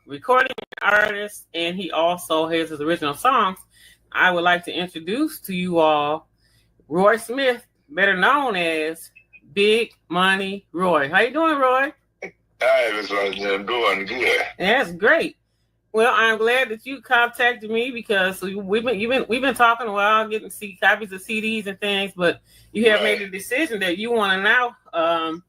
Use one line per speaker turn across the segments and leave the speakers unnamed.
recording artist, and he also has his original songs. I would like to introduce to you all Roy Smith, better known as Big Money Roy. How you doing, Roy?
Hi, Miss London. I'm doing good.
That's great. Well, I'm glad that you contacted me because we've been talking a while, getting copies of CDs and things, but you have made a decision that you want to now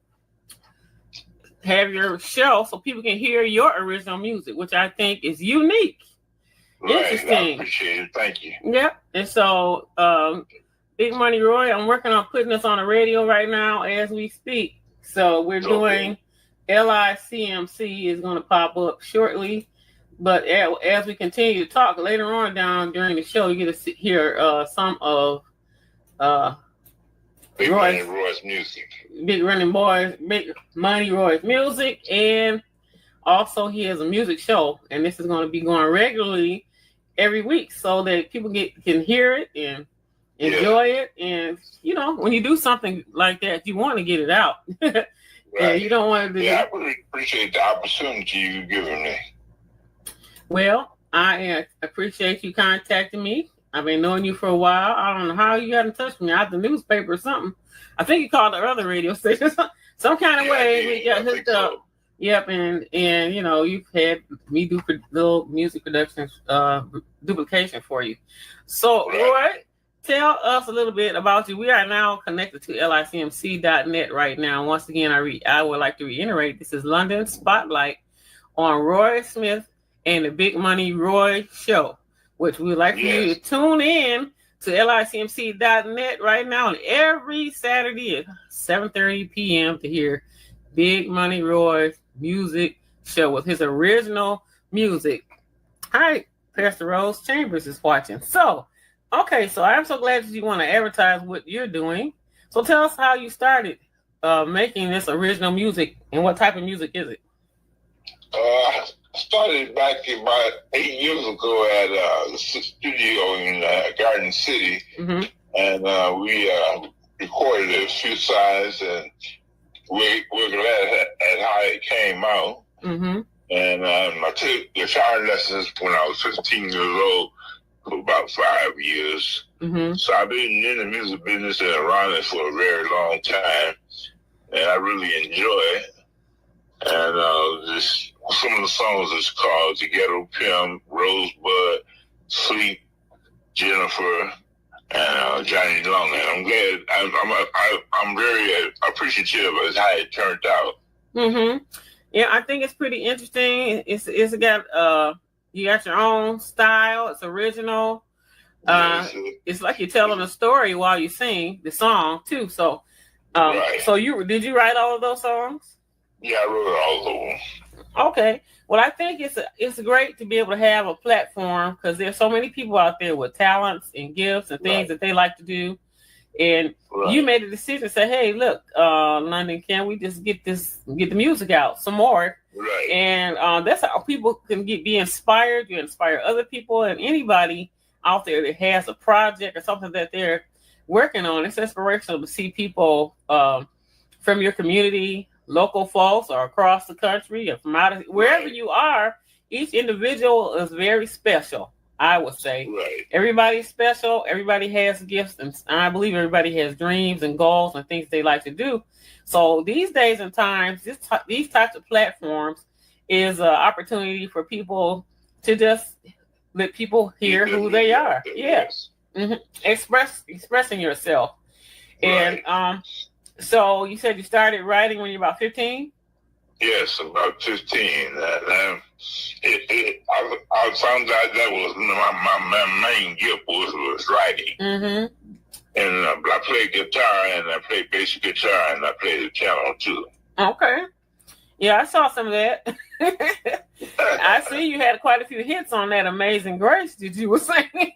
have your show so people can hear your original music, which I think is unique.
Right.
Interesting.
I appreciate it. Thank you.
Yep. And so, Big Money Roy, I'm working on putting this on the radio right now as we speak. So we're doing LICMC is going to pop up shortly. But as we continue to talk later on down during the show, you get to hear some of
Big Money Roy's music.
Big Money Roy's music, and also he has a music show, and this is going to be going regularly every week so that people can hear it and enjoy it. And when you do something like that, you want to get it out. Right. And you don't want to.
I really appreciate the opportunity you've given me.
Well, I appreciate you contacting me. I've been knowing you for a while. I don't know how you got in touch with me. Out the newspaper or something. I think you called the other radio station. Some kind of way we got hooked up. So. Yep, and you've had me do little music productions duplication for you. So, Roy, tell us a little bit about you. We are now connected to LICMC.net right now. Once again, I would like to reiterate, this is London Spotlight on Roy Smith and the Big Money Roy Show, which we'd like for you to tune in to LICMC.net right now and every Saturday at 7:30 p.m. to hear Big Money Roy's music show with his original music. All right, Pastor Rose Chambers is watching. So I'm so glad that you want to advertise what you're doing. So tell us how you started making this original music and what type of music is it?
I started back about 8 years ago at the studio in Garden City, and we recorded a few sides, and we're glad at how it came out. And I took guitar lessons when I was 15 years old for about 5 years. So I've been in the music business and around it for a very long time, and I really enjoy it. And some of the songs is called the Ghetto, Pimp, Rosebud, Sleep, Jennifer, and Johnny Long. And I'm glad. I'm very appreciative of how it turned out.
Yeah, I think it's pretty interesting. It's got you got your own style. It's original. It's like you're telling a story while you sing the song too. So, so did you write all of those songs?
Yeah, I wrote all of them.
Okay. Well, I think it's great to be able to have a platform because there's so many people out there with talents and gifts and things that they like to do. And you made a decision to say, hey, look, London, can we just get the music out some more?
Right.
And that's how people can be inspired. You inspire other people and anybody out there that has a project or something that they're working on. It's inspirational to see people from your community, local folks, or across the country, or from wherever you are. Each individual is very special, I would say.
Right.
Everybody's special. Everybody has gifts, and I believe everybody has dreams and goals and things they like to do. So these days and times, these types of platforms is an opportunity for people to just let people hear who they are. Yes. Expressing yourself. Right. And so you said you started writing when you were about 15?
Yes, about 15. I found out that was my main gift was writing. And I played guitar, and I played bass guitar, and I played the piano too. Okay.
Yeah, I saw some of that. I see you had quite a few hits on that Amazing Grace that you were singing.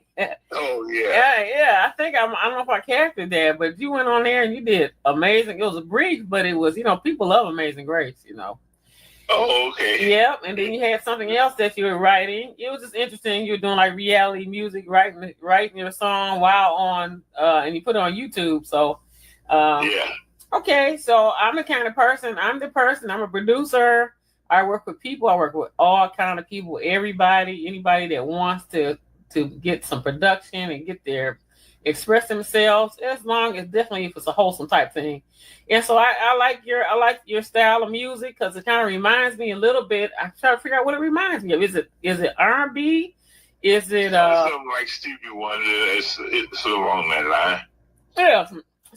Oh, yeah.
Yeah. I think I don't know if I captured that, but you went on there and you did amazing. It was a brief, but it was, people love Amazing Grace,
Oh, okay.
Yep. And then you had something else that you were writing. It was just interesting. You were doing like reality music, writing your song while on, and you put it on YouTube. So,
yeah.
Okay, so I'm the kind of person, I'm a producer, I work with people. I work with all kind of people. Anybody that wants to get some production and get their express themselves. As long as definitely if it's a wholesome type thing. And so I like your style of music because it kind of reminds me a little bit. I try to figure out what it reminds me of. Is it R&B? Is it
something like Stevie Wonder? It's along that line.
Yeah,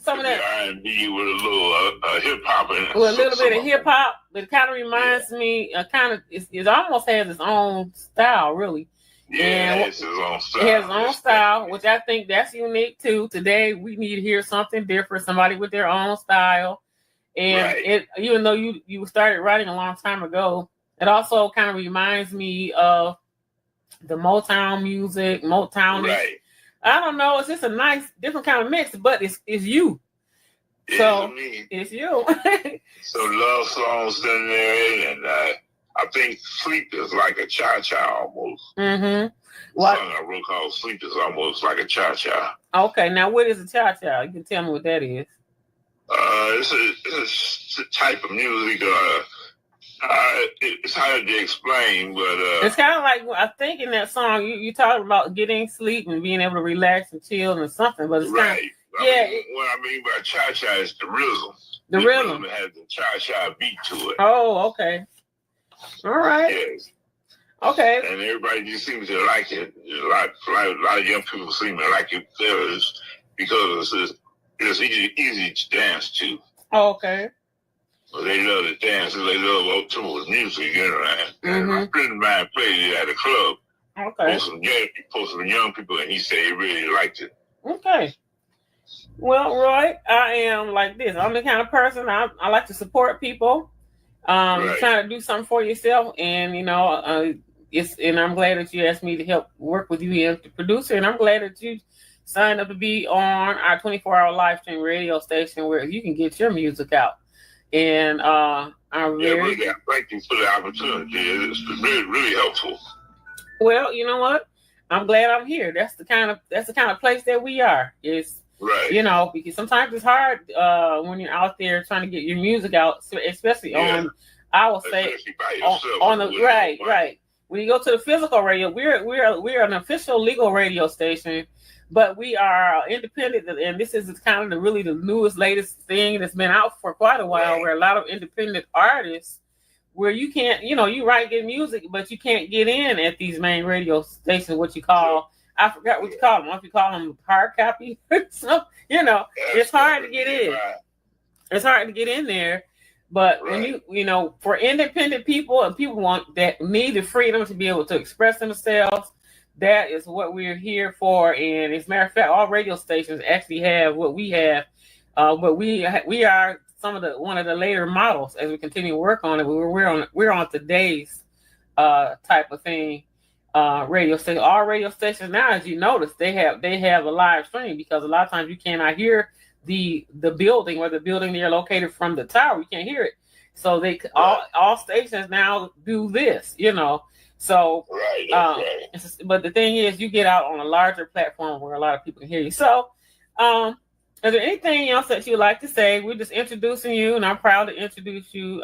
some of that
R&B with a little hip hop in it.
With a little bit of hip hop, but it kind of reminds me. It almost has its own style, really.
Yeah, it's his own style.
It has its own style, which I think that's unique too. Today we need to hear something different, somebody with their own style. And it, even though you started writing a long time ago, it also kind of reminds me of the Motown music, Motown.
Right.
I don't know. It's just a nice, different kind of mix, but it's you. So it's you.
So love songs in there, and I think Sleep is like a cha-cha almost.
Mm-hmm.
What song I wrote called Sleep is almost like a cha-cha.
Okay, now what is a cha-cha? You can tell me what that is.
It's a type of music. It's hard to explain, but
it's kind of like I think in that song you talking about getting sleep and being able to relax and chill and something, but it's
right.
Kind of,
What I mean by cha-cha is the rhythm.
The rhythm
has the cha-cha beat to it.
Oh, okay. All right.
Yes.
Okay.
And everybody just seems to like it. A lot of young people seem to like it because it's easy to dance to.
Oh, okay.
But they love to dance and they love old tunes music, you know. And my friend of mine played it at a club.
Okay.
For some young people, and he said he really liked it.
Okay. Well, Roy, I am like this. I'm the kind of person I like to support people. Trying to do something for yourself, and and I'm glad that you asked me to help work with you as the producer, and I'm glad that you signed up to be on our 24-hour live stream radio station where you can get your music out. And I'm very
thank you for the opportunity. It's really, really helpful.
Well, you know what? I'm glad I'm here. That's the kind of place that we are. It's
right.
Because sometimes it's hard when you're out there trying to get your music out, especially on, I will say, on the right. When you go to the physical radio, we're an official legal radio station, but we are independent, and this is kind of the newest, latest thing that's been out for quite a while, where a lot of independent artists, where you can't, you write good music, but you can't get in at these main radio stations, what you call, I forgot what you call them. If you call them hard copy, so, it's hard to get in. It's hard to get in there. But when for independent people and people that need the freedom to be able to express themselves, that is what we're here for. And as a matter of fact, all radio stations actually have what we have. But we are one of the later models as we continue to work on it. We're on today's type of thing. Radio station. All radio stations now, as you notice, they have a live stream, because a lot of times you cannot hear the building or the building they're located from the tower. You can't hear it. So all stations now do this, So but the thing is, you get out on a larger platform where a lot of people can hear you. So is there anything else that you'd like to say? We're just introducing you, and I'm proud to introduce you,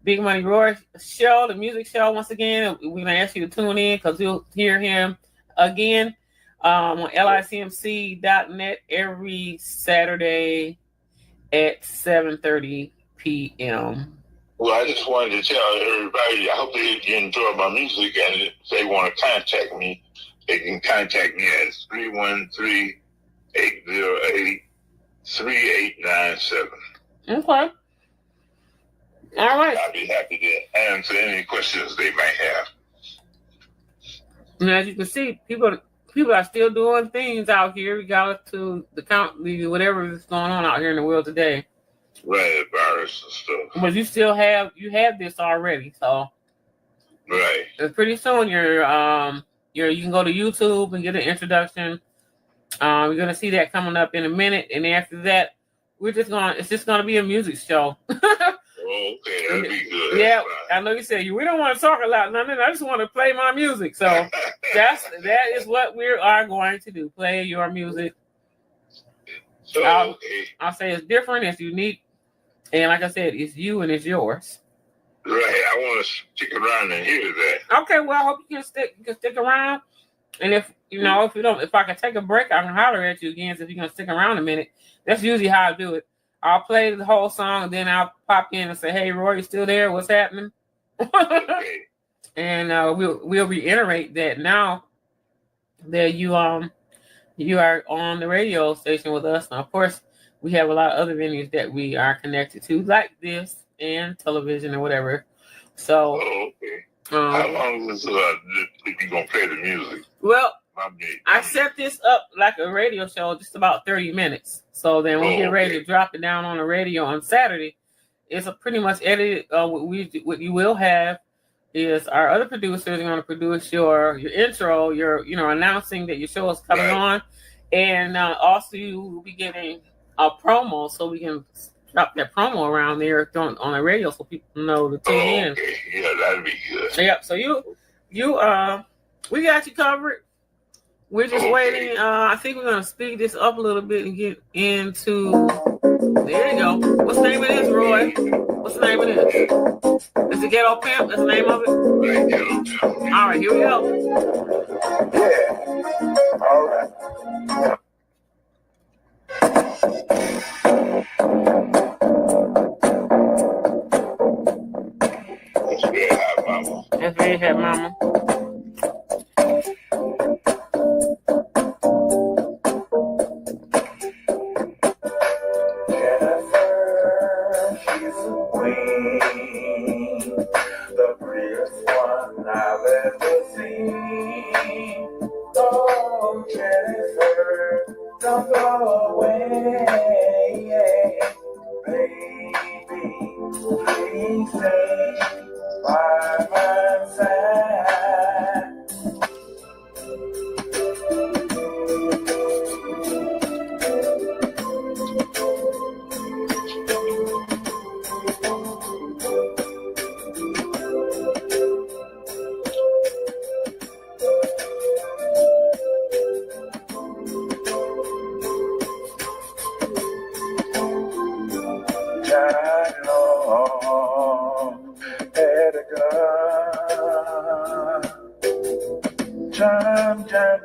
Big Money Roy show, the music show. Once again, we're going to ask you to tune in because you'll hear him again on LICMC.net every Saturday at 7:30 p.m.
Well, I just wanted to tell everybody, I hope they enjoy my music, and if they want to contact me, they can contact me at 313-808-3897.
Okay. All right.
I'll be happy to answer any questions they might have.
And as you can see, people are still doing things out here, regardless to whatever is going on out here in the world today.
Right, virus and stuff.
But you have this already, so
right.
Pretty soon you can go to YouTube and get an introduction. You're gonna see that coming up in a minute, and after that, it's just gonna be a music show.
Okay, that'd be good.
Yeah, I know you said we don't want to talk a lot. No, I just want to play my music. So that is what we are going to do. Play your music.
So,
I'll say it's different, it's unique, and like I said, it's you and it's yours.
Right. I want to stick around and hear that.
Okay, well, I hope you can stick around. And if I can take a break, I can holler at you again. So if you're gonna stick around a minute, that's usually how I do it. I'll play the whole song and then I'll pop in and say, "Hey, Roy, you still there? What's happening?"
Okay.
And we'll reiterate that now that you are on the radio station with us. Now, of course, we have a lot of other venues that we are connected to, like this and television or whatever. So,
okay. How long is you gonna play the music?
Well, I set this up like a radio show, just about 30 minutes. So then we get ready to drop it down on the radio on Saturday. It's a pretty much edited. What you will have is our other producers are going to produce your intro, your announcing that your show is coming on, and also you will be getting a promo, so we can drop that promo around there on the radio so people know to tune in.
Okay. Yeah, that'd be good.
Yep. So we got you covered. We're just waiting. I think we're gonna speed this up a little bit and get into. There you go. What's the name of this, Roy? What's the name of this? Is it Ghetto Pimp? That's the name of it? All right, here we go.
Yeah. All right. That's very hot, mama.
That's very hot, mama.
Don't go away, baby. Please stay by my side.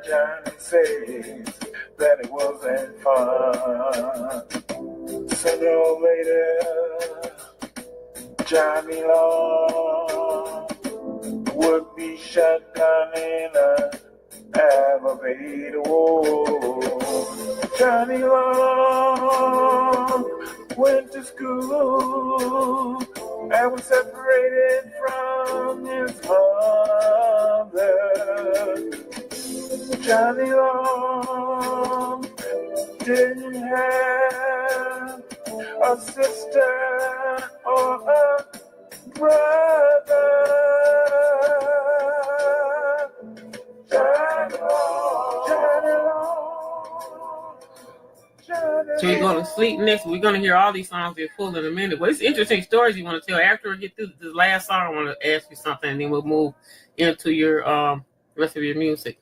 Johnny says that it wasn't fun. Sooner or later, Johnny Long would be shut down in a elevator. Whoa. Johnny Long went to school and was separated from his mother. Johnny Long didn't have a sister or a brother. Johnny Long, Johnny Long, Johnny Long.
So you're going to sleep next. We're going to hear all these songs in full in a minute. But it's interesting stories you want to tell. After we get through the last song, I want to ask you something, and then we'll move into your rest of your music.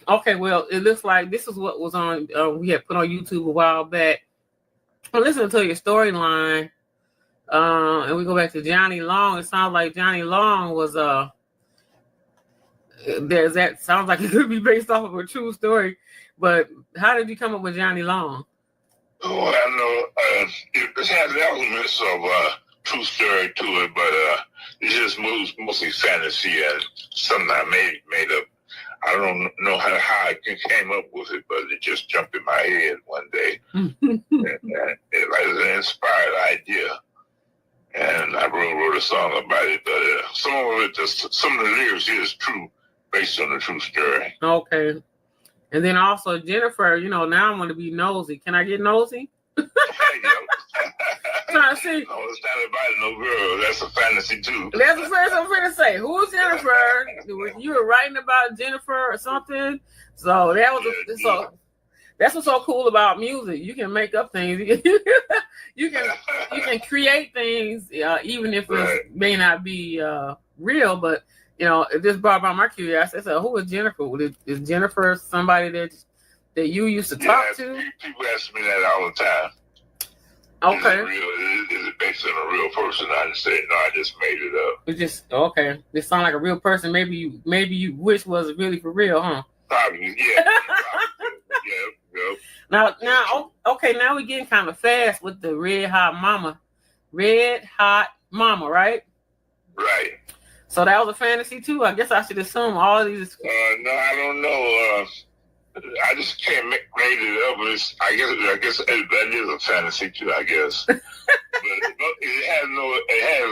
Okay, well, it looks like this is what was on, we had put on YouTube a while back. I'm listening to your storyline, and we go back to Johnny Long. It sounds like Johnny Long was, sounds like it could be based off of a true story, but how did you come up with Johnny Long?
Oh, I know, it has elements of true story to it, but it just moves mostly fantasy and something I made up. I don't know how I came up with it, but it just jumped in my head one day. and it was an inspired idea. And I wrote a song about it. But some of the lyrics is true, based on a true story.
Okay. And then also Jennifer, now I'm going to be nosy. Can I get nosy? Trying to see.
No, it's not about no girl. That's a fantasy too.
That's the first I'm going to say. Who's Jennifer? You were writing about Jennifer or something. So that was that's what's so cool about music. You can make up things. You can create things, even if it may not be real. But it just brought about my curiosity. I said, "Who is Jennifer? Is Jennifer somebody that you used to talk to?"
People ask me that all the time.
Okay.
Is it based on a real person? I just said no. I just made it up.
It just okay. This sound like a real person. Maybe you wish was really for real, huh?
Probably, yeah. Yeah.
Now, okay. Now we're getting kind of fast with the Red Hot Mama, right?
Right.
So that was a fantasy too. I guess I should assume all of these.
No, I don't know. I just can't make it up. I guess that is a fantasy too. I guess, but it has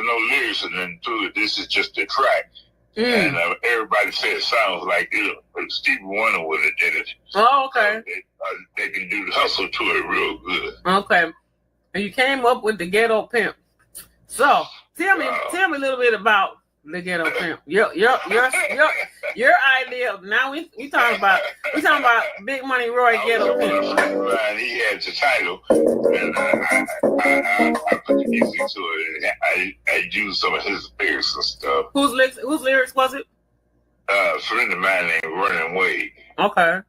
no lyrics and then to it. This is just a track, and everybody said it sounds like Stevie Wonder would have did it.
Oh, okay.
They can do the hustle to it real good.
Okay, and you came up with the Ghetto Pimp. So tell me a little bit about the Ghetto Pimp. Your idea. Now we talking about Big Money Roy Ghetto Pimp.
He had the title, and I put the music to it. And I used some of his lyrics and stuff.
Whose lyrics was it?
A friend of mine named Vernon Wade.
Okay.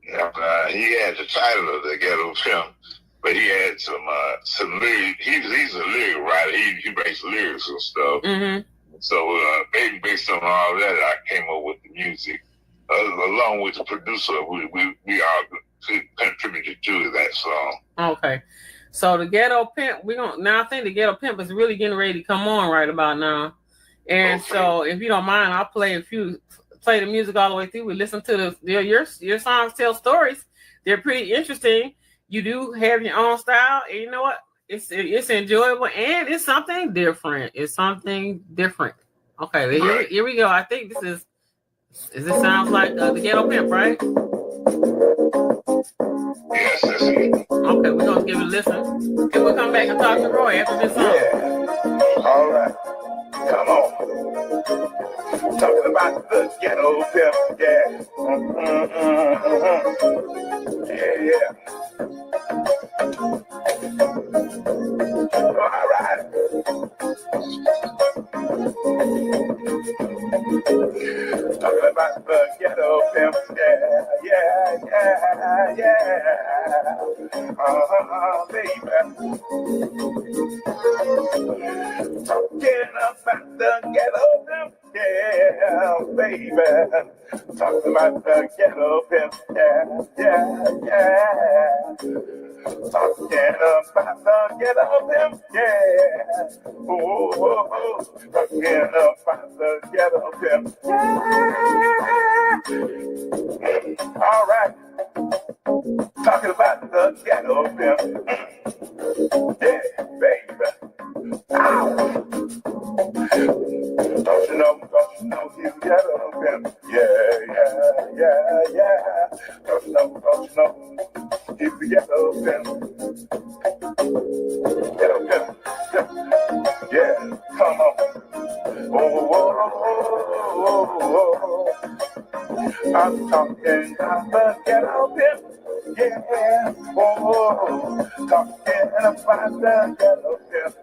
He had the title of the Ghetto Pimp, but he had some lyrics. He's a lyric writer. He writes lyrics and stuff. Mm-hmm. So based on all that, I came up with the music, along with the producer. We all contributed to that song. Okay,
so the Ghetto Pimp, I think the Ghetto Pimp is really getting ready to come on right about now. And so, if you don't mind, I'll play the music all the way through. We listen to your songs tell stories. They're pretty interesting. You do have your own style, and you know what? It's enjoyable and it's something different. Okay, here we go. I think this sounds like the Ghetto Pimp, right?
Yes, that's it.
Okay, we're gonna give it a listen. And we'll come back and talk to Roy after this song.
Yeah. All right. Come on. Talking about the Ghetto Pimp, yeah. Yeah. All right. Talking about the Ghetto Pimp, yeah. Baby. Talking about the Ghetto Pimp, yeah, baby. Talking about the Ghetto Pimp, yeah. Talking about the Ghetto Pimp, yeah. Oh. Talking about the Ghetto Pimp, yeah. All right. Talking about the Ghetto Pimp, yeah, baby. Ow. Don't you know he's Ghetto Pimp, yeah. Don't you know he's the Ghetto Pimp. Ghetto Pimp, yeah, come on. Oh. I'm talking about the Ghetto Pimp, yeah. Oh, talking about the Ghetto Pimp.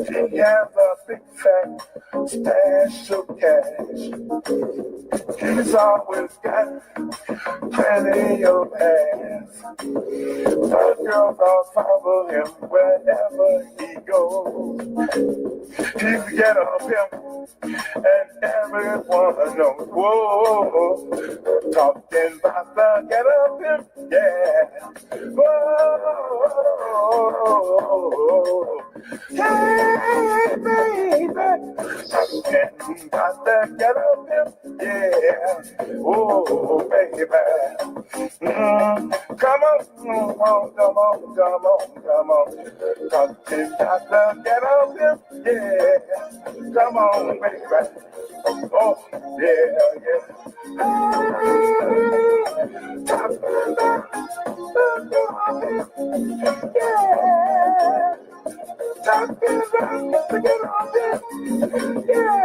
He has a big fat stash of cash. He's always got plenty of ass. The girls all follow him wherever he goes. He's the Ghetto Pimp, and everyone knows. Whoa, talking about the Ghetto Pimp, yeah. Whoa, hey, baby, talking about the Ghetto Pimp, yeah. Oh, baby, come on. Talking about the Ghetto Pimp, yeah. Come on, baby. Oh, yeah. Talking about the Ghetto Pimp, yeah. Talking about the Ghetto Pimp, yeah.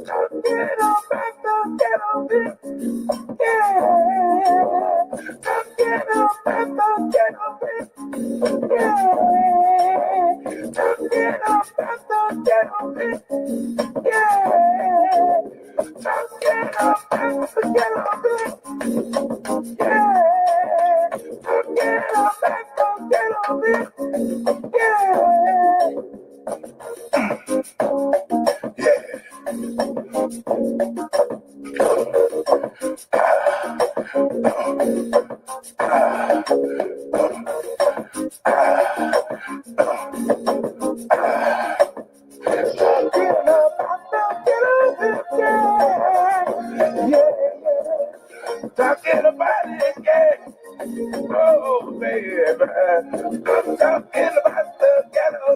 Talking about the Ghetto Pimp, yeah. Talking about the Ghetto Pimp, yeah. Talking about the Ghetto Pimp, yeah. Talking about Talking about it again. Oh, baby. I'm talking about the ghetto.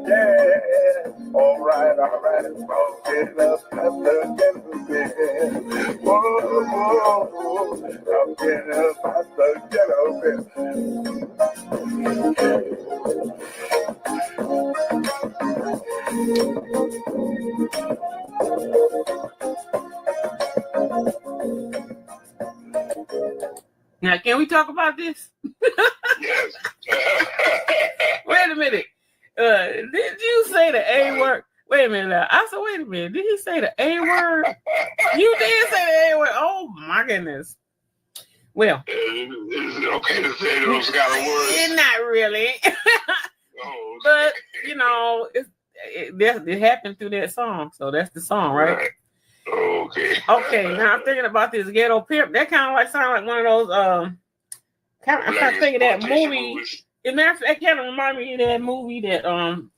Yeah. All right. Talking about the ghetto. Whoa. Talking about the ghetto.
Now, can we talk about this?
Yes.
Wait a minute. Did you say the A word? Wait a minute. I said, wait a minute. Did he say the A word? You did say the A word. Oh, my goodness. Well.
Is it okay to say those kind of words?
Not really.
Oh,
but, you know, it happened through that song. So that's the song, right?
Okay.
Okay, now I'm thinking about this Ghetto Pimp. That kind of like sound like one of those I'm trying to think of that movie. And that kind of remind me of that movie that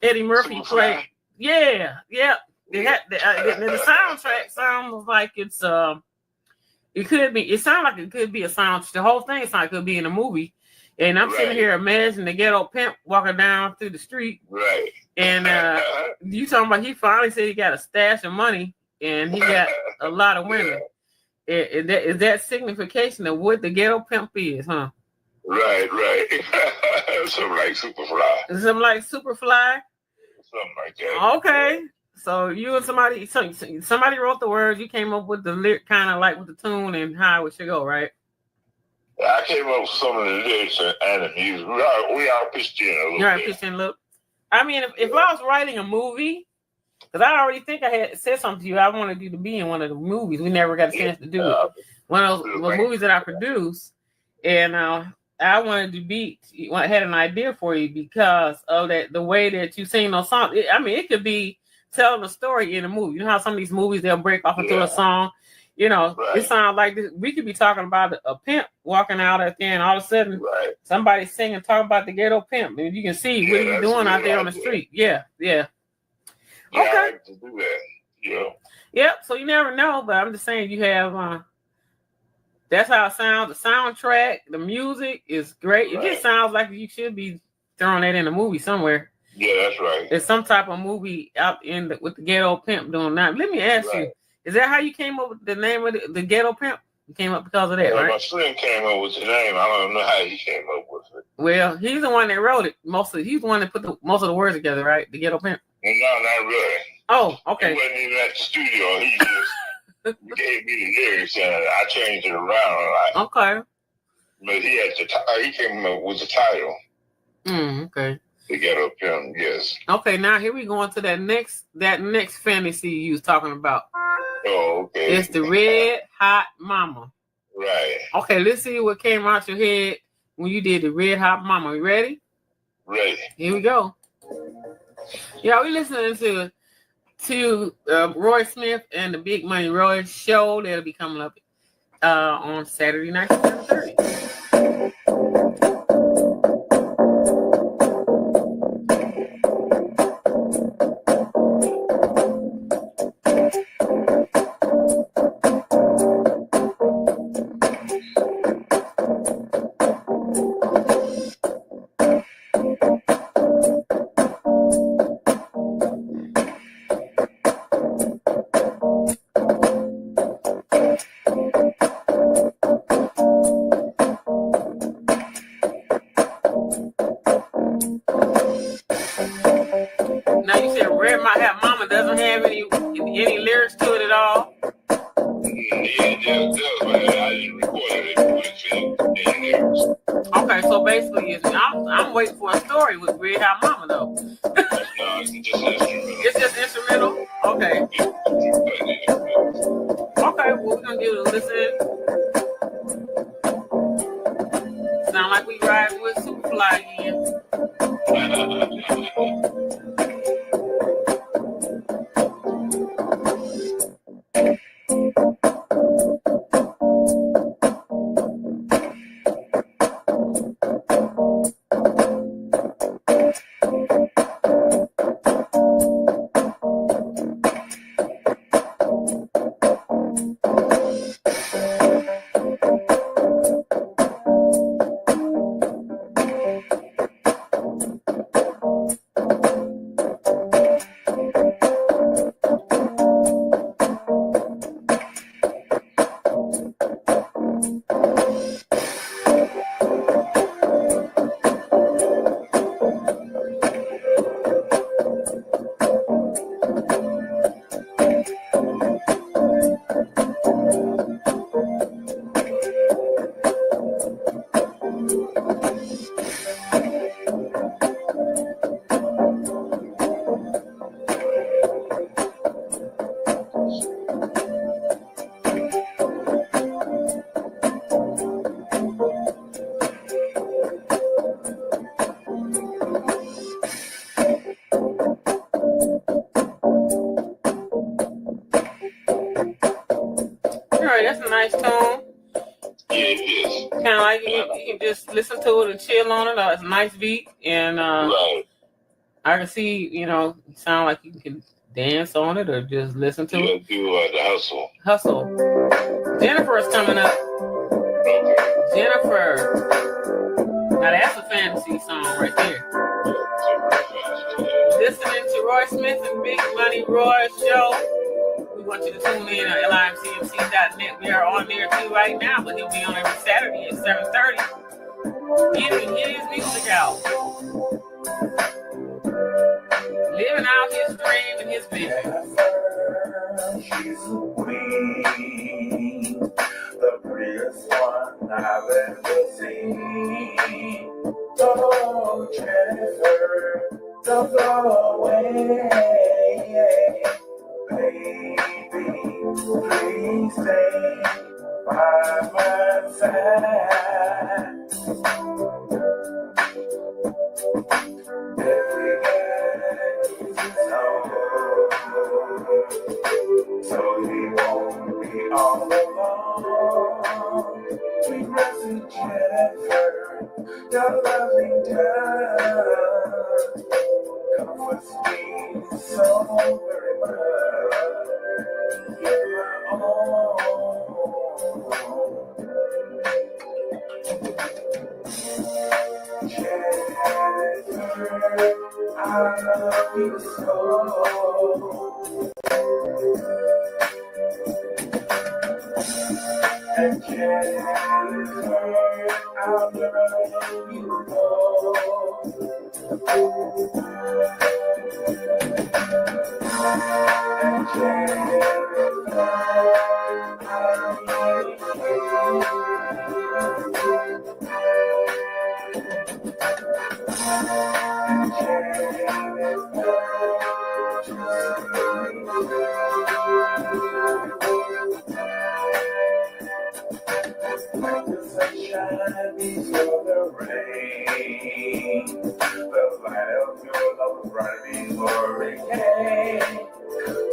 Eddie Murphy played. Yeah. The soundtrack sounds like it's it could be. It sounds like it could be a sound. The whole thing sounds like it could be in a movie. And I'm sitting here imagining the Ghetto Pimp walking down through the street.
Right.
And you talking about he finally said he got a stash of money. And he got a lot of women. Is that signification of what the Ghetto Pimp is, huh?
Right. Something like Superfly.
Something like Superfly?
Something like that.
Okay. So you and somebody wrote the words, you came up with the lyric, kind of like with the tune and how it should go, right?
I came up with some of the lyrics and the music. We are pitched in a little bit.
You're pitching a little. I mean, if I was writing a movie, because I already think I had said something to you. I wanted you to be in one of the movies. We never got a chance to do it. One of those movies that I produced. And I wanted to I had an idea for you because of the way that you sing those songs. It could be telling a story in a movie. You know how some of these movies, they'll break off into a song. You know, it sounds like this. We could be talking about a pimp walking out at the end. All of a sudden, somebody's singing, talking about the Ghetto Pimp. And you can see what he's doing out there on the street. Yeah.
Yeah, okay. I like to do that. Yeah.
Yep. So you never know, but I'm just saying you have. That's how it sounds. The soundtrack, the music is great. It just sounds like you should be throwing that in a movie somewhere.
Yeah, that's right.
There's some type of movie out with the Ghetto Pimp doing that. Let me ask you: is that how you came up with the name of the Ghetto Pimp? You came up because of that, right?
My son came up with the name. I don't know how he came up with it.
Well, he's the one that wrote it. He's the one that put most of the words together, right? The Ghetto Pimp.
No, not really.
Oh, okay.
He wasn't even at the studio. He just gave me the lyrics and I changed it around.
Okay.
But he came up with the title.
Okay.
The Ghetto Pimp, yes.
Okay, now here we go into that next fantasy you was talking about.
Oh, okay.
It's the Red Hot Mama.
Right.
Okay, let's see what came out your head when you did the Red Hot Mama. You ready?
Ready.
Here we go. Yeah, we listening to Roy Smith and the Big Money Roy show that'll be coming up on Saturday night at 7:30. Okay, so basically, I'm waiting for a story with Red Hot Mama, though.
No, it's just instrumental.
It's just instrumental? Okay. Okay, well, we're going to like it, you can just listen to it and chill on it. It's a nice beat, and
Right.
I can see, you sound like you can dance on it or just listen to it.
Do the hustle.
Hustle. Jennifer is coming up.
Okay.
Jennifer. Now that's a fantasy song right there. Listening to Roy Smith and Big Money Roy show. We want you to tune in at LICMC.net. We are on there too right now, but he'll be on every Saturday at 7:30. Get his music out. Living out his dream and his vision.
She's a queen, the prettiest one I've ever seen. Oh, Jennifer, don't go away. Baby, please stay by my side. Every so he won't be all alone. We rested Jennifer, your loving touch comforts me so very much. You're my own. Jennifer, I love you so. And Jennifer, I'll never let you go. And Jennifer, I'll need you. And Jennifer, like the sunshine before the rain, the light of your love brought me hurricane.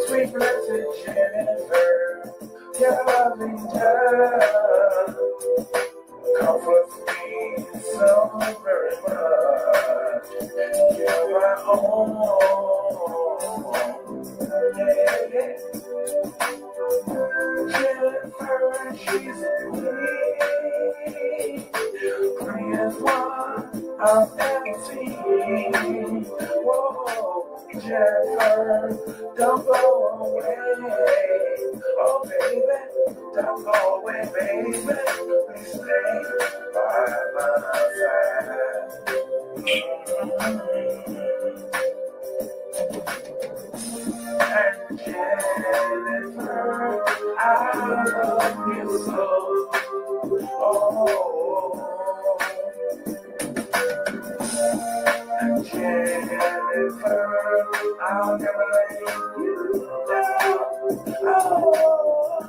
Sweet blessed Jennifer, your loving touch comforts me so very much. You're my own. Yeah. Jennifer, she's a queen, prettiest one I've ever seen. Whoa, Jennifer, don't go away. Oh, baby, don't go away, baby. Please stay by my side. And Jennifer, I love you so. Oh, and Jennifer, I'll never let you down. Oh,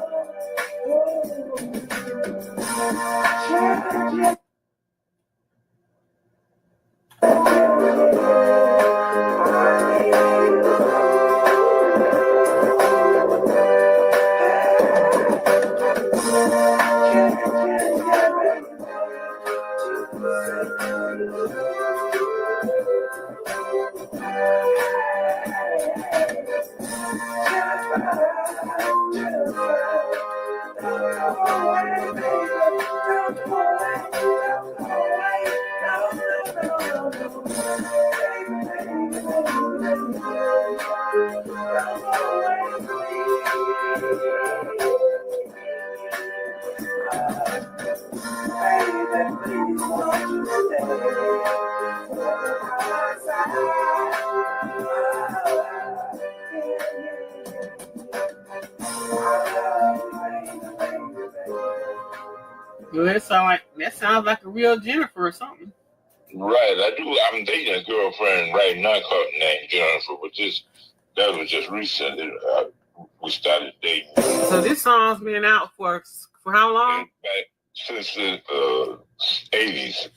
Well, that sounds like a real Jennifer or something.
Right, I do. I'm dating a girlfriend right now called named Jennifer, but that was just recent. We started dating.
So this song's been out for how long?
Since the 80s,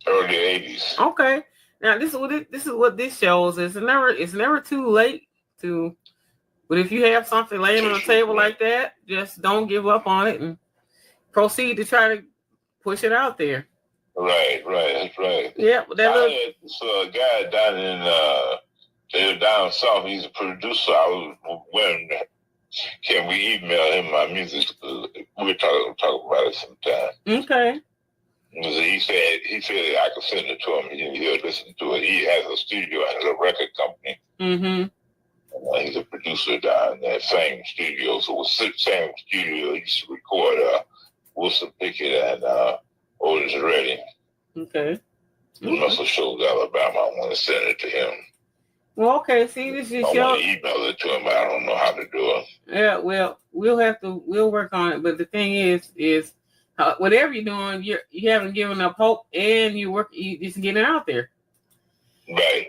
early 80s.
Okay. Now this is what this shows. It's never too late to. But if you have something laying on the table like that, just don't give up on it and proceed to try to push it out there.
Right, that's right.
Yeah, that
I had this guy down down south. He's a producer. I was wondering, can we email him my music? We'll talk about it sometime.
Okay.
He said I could send it to him. He'll listen to it. He has a studio at a record company.
Mm-hmm.
He's a producer down in that same studio. So with the same studio, he used to record Wilson Pickett and Otis Redding.
Okay.
In Muscle Shoals, Alabama. I want to send it to him.
Well, okay. See, this is your.
I want to email it to him, but I don't know how to do it.
Yeah, well, we'll work on it. But the thing is whatever you're doing, you haven't given up hope, and you just getting it out there.
Right.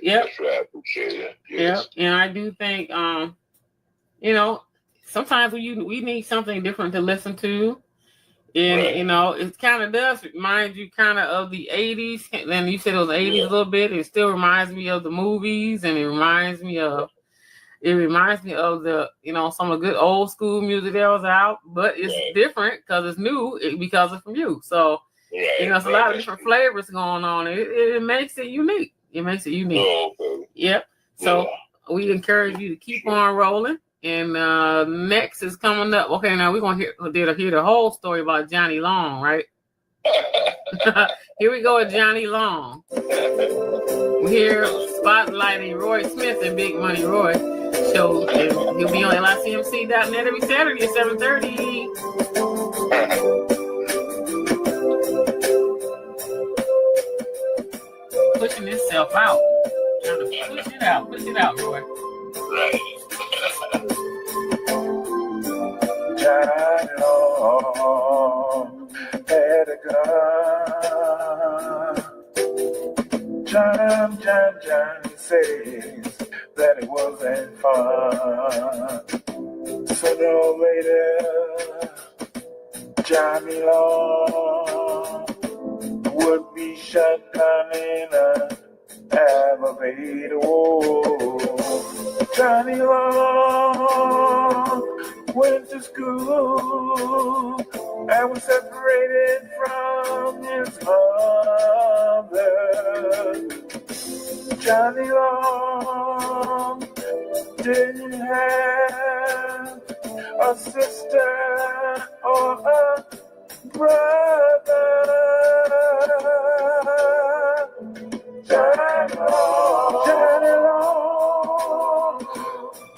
Yep.
That's right. I appreciate it. Yes.
Yep. And I do think, sometimes we need something different to listen to. And, it kind of does remind you kind of the 80s. Then you said it was 80s a little bit. It still reminds me of the movies, and it reminds me of the, some of the good old school music that was out. But it's different because it's new because it's from you. So, it's a lot of different flavors going on. It makes it unique.
Oh, okay.
Yep. So we encourage you to keep on rolling. And next is coming up. Okay, now we're gonna hear the whole story about Johnny Long, right? Here we go with Johnny Long. We're here spotlighting Roy Smith and Big Money Roy show. And he'll be on LICMC.net every Saturday at 7:30. Pushing itself out. Trying to push it out, Roy.
Right.
Johnny Long had a gun. Johnny says that it wasn't fun. Sooner or later, Johnny Long would be shut down in an elevator. Whoa. Johnny Long went to school and was separated from his mother. Johnny Long didn't have a sister or a brother. Johnny Long,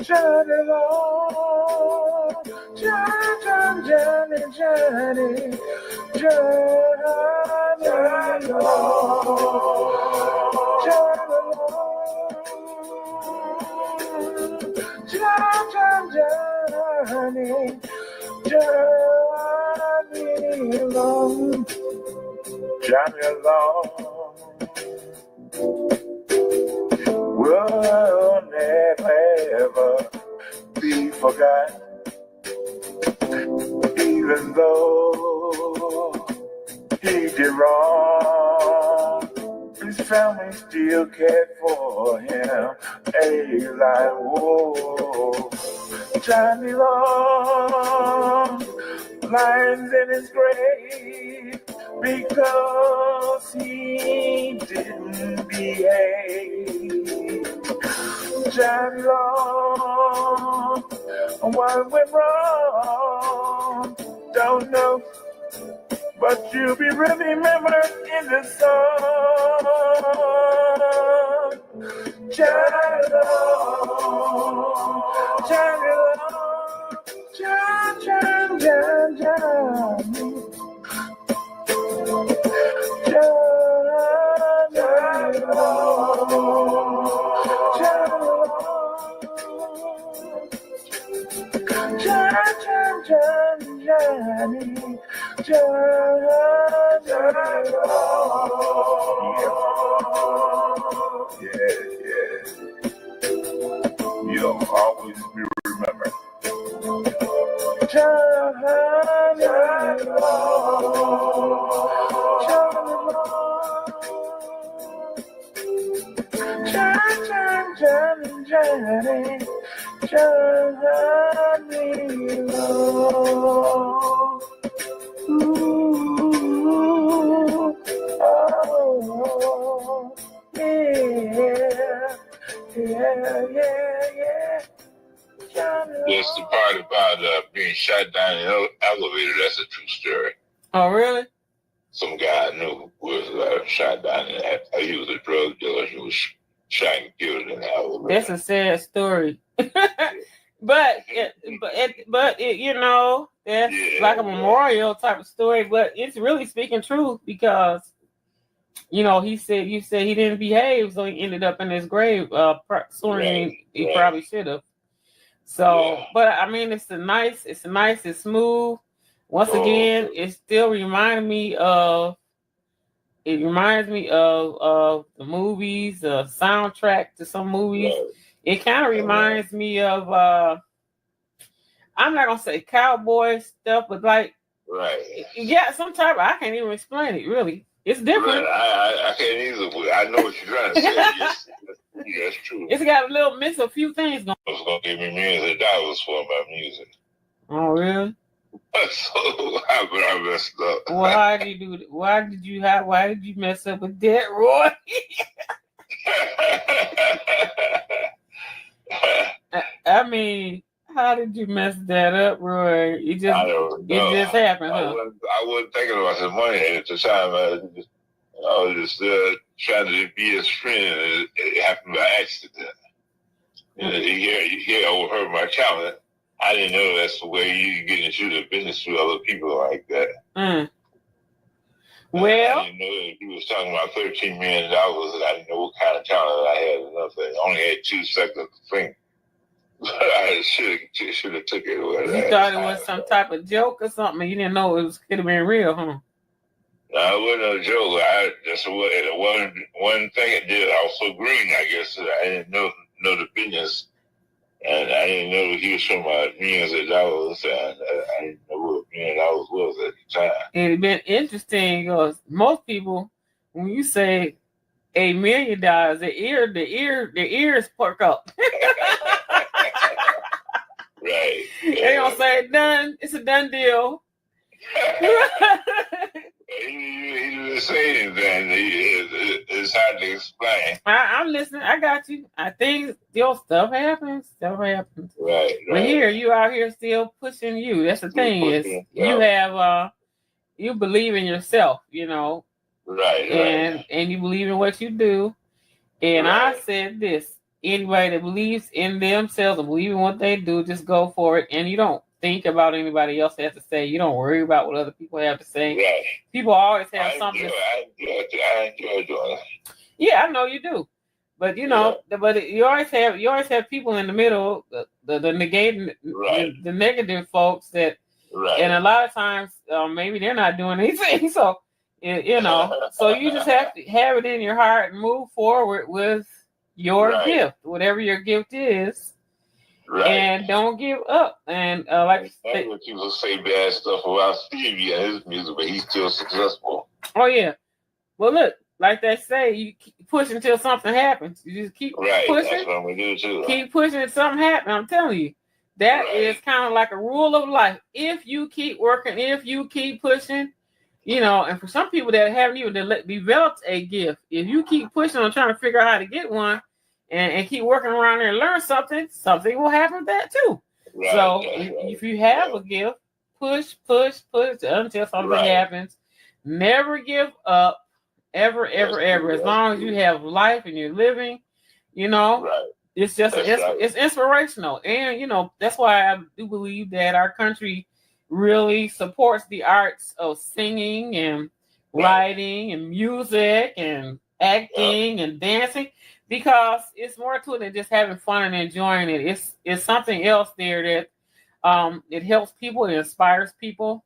Johnny Long, Johnny Long, Johnny Long, Johnny Long will never be forgotten, even though he did wrong. His family still cared for him. Hey, like, whoa, Johnny Long lies in his grave because he didn't behave. Johnny Long, what went wrong? Don't know, but you'll be remembered in the song. Johnny Long, Johnny Long, Johnny. Yeah. You'll always be remembered. Johnny Long. Ooh. Yeah.
That's the part about being shot down in an elevator. That's a true story.
Oh, really?
Some guy I knew was shot down in that. He was a drug dealer. He was shot and killed in the elevator.
That's a sad story. But you know, that's like a memorial type of story. But it's really speaking truth because, you know, you said he didn't behave, so he ended up in his grave sooner than he probably should have. So, but I mean, it's nice, it's smooth. Once again, it still reminds me of the movies, the soundtrack to some movies. It kind of reminds me of I'm not gonna say cowboy stuff, but like some type. I can't even explain it. Really, it's different.
I can't either. But I know what you're trying to say. Yes, that's true.
It's got a little mix of a few things going.
It was gonna give me millions of dollars for my music.
Oh, really?
So I messed up.
Well, how did you do that? Why did you mess up with that, Roy? I mean, how did you mess that up, Roy? It just happened, huh?
I wasn't thinking about the money at the time. I was just trying to be his friend. It happened by accident. He overheard my talent. I didn't know that's the way you get into the business with other people like that.
Well,
I didn't know that he was talking about $13 million. I didn't know what kind of talent I had or nothing. I only had 2 seconds to think. I should have took it away.
You thought it was some type of joke or something. You didn't know it could have been real, huh?
No, it wasn't a joke. That's one thing it did. I was so green, I guess. I didn't know the business. And I didn't know he was talking about millions of dollars, and I didn't know what $1 million was at the time.
It'd been interesting because most people, when you say $1 million, the ears perk up.
Right.
They don't say done. It's a done deal.
He didn't say anything. It's hard to explain.
I'm listening. I got you. I think still stuff happens.
Right.
But here, you out here still pushing you. That's the thing is you have you believe in yourself, you know.
Right.
And you believe in what you do. And I said this. Anybody that believes in themselves and believe in what they do, just go for it. And you don't think about anybody else has to say. You don't worry about what other people have to say.
Right.
People always have something.
I enjoy doing it.
Yeah, I know you do. But you know, but you always have people in the middle, the negating, the negative folks that, and a lot of times maybe they're not doing anything. So you know, so you just have to have it in your heart and move forward with your gift, whatever your gift is, and don't give up. And like
when people say bad stuff about Stevie and his music, but he's still successful.
Oh yeah. Well, look, like they say, you keep pushing until something happens. You just keep pushing.
That's what I'm gonna do too.
Keep pushing until something happens. I'm telling you, that is kind of like a rule of life. If you keep working, if you keep pushing. You know, and for some people that haven't even developed a gift, if you keep pushing on trying to figure out how to get one and keep working around there and learn something will happen with that too. So if you have a gift, push until something happens. Never give up, ever. As long as you have life and you're living, you know, it's just it's inspirational. And, you know, that's why I do believe that our country really supports the arts of singing and writing and music and acting and dancing, because it's more to it than just having fun and enjoying it. It's something else there that it helps people, it inspires people.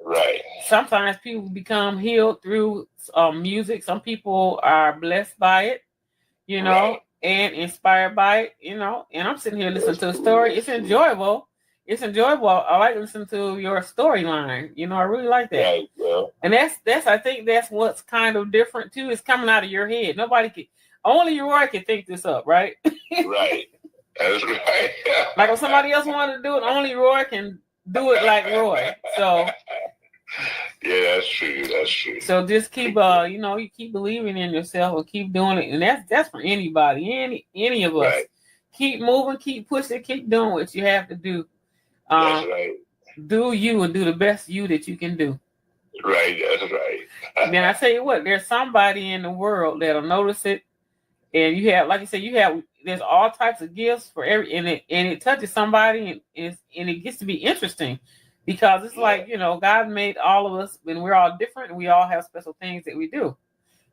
Right.
Sometimes people become healed through music. Some people are blessed by it, you know, and inspired by it, you know. And I'm sitting here listening to a story. It's enjoyable. I like listening to your storyline. You know, I really like that.
Right, well.
And that's I think that's what's kind of different too. It's coming out of your head. Only Roy can think this up, right?
Right. That's right.
Like if somebody else wanted to do it, only Roy can do it like Roy. So
Yeah, that's true. That's true.
So just keep, you keep believing in yourself and keep doing it. And that's for anybody, any of us.
Right.
Keep moving, keep pushing, keep doing what you have to do.
That's right.
Do you and do the best you that you can do.
Right, that's right.
Then I tell you what, there's somebody in the world that'll notice it. And you have, like you said, there's all types of gifts for and it touches somebody and it gets to be interesting because it's like, God made all of us and we're all different and we all have special things that we do,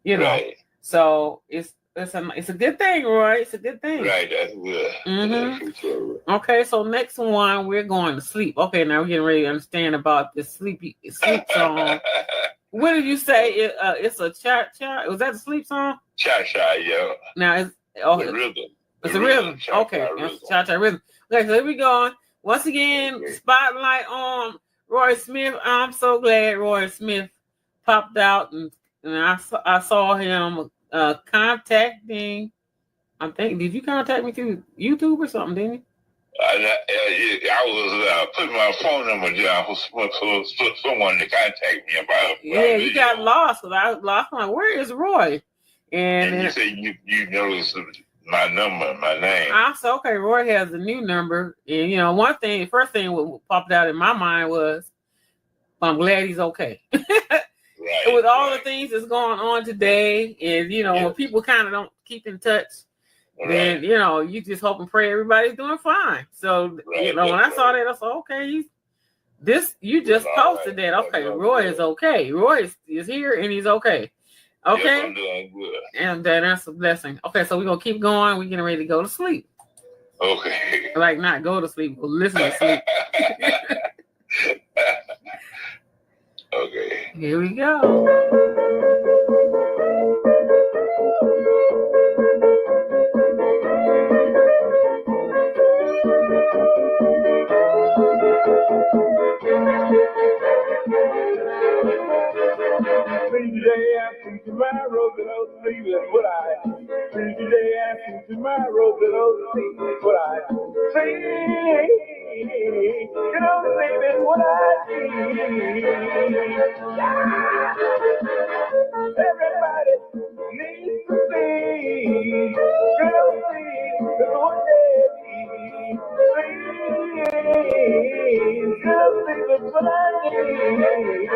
Right.
So it's a good thing, Roy. It's a good thing.
Right, that's good.
Mm-hmm. Okay, so next one, we're going to sleep. Okay, now we're getting ready to understand about this sleep song. What did you say? It's a cha-cha? Was that the sleep song?
Cha-cha, yeah.
Now, it's
rhythm.
It's a rhythm. Okay, cha-cha rhythm. Okay, so here we go. Once again, spotlight on Roy Smith. I'm so glad Roy Smith popped out, and I saw him contacting. I think, did you contact me through YouTube or something, didn't you?
I was putting my phone number down for someone to contact me about.
Yeah, you got lost because I was lost. I'm like, where is Roy? And
you said you noticed my number, my name.
I said, okay, Roy has a new number. And, first thing what popped out in my mind was, I'm glad he's okay.
Right,
with all the things that's going on today, and, when people kind of don't keep in touch, then, you just hope and pray everybody's doing fine. So, when I saw that, I said, okay, you just posted that. Okay, Roy is okay. Roy is here and he's okay. Okay.
Yes, I'm doing good.
And that's a blessing. Okay, so we're going to keep going. We're getting ready to go to sleep.
Okay.
Like, not go to sleep, but listen to sleep.
Okay.
Here we go.
Today after tomorrow, but I'll sleep is what I do. Today after tomorrow, but I'll sleep is what I do. You know, sleep is what I do. Everybody needs to sleep. You know, sleep is what they need. Sleep, you know, sleep is what I need.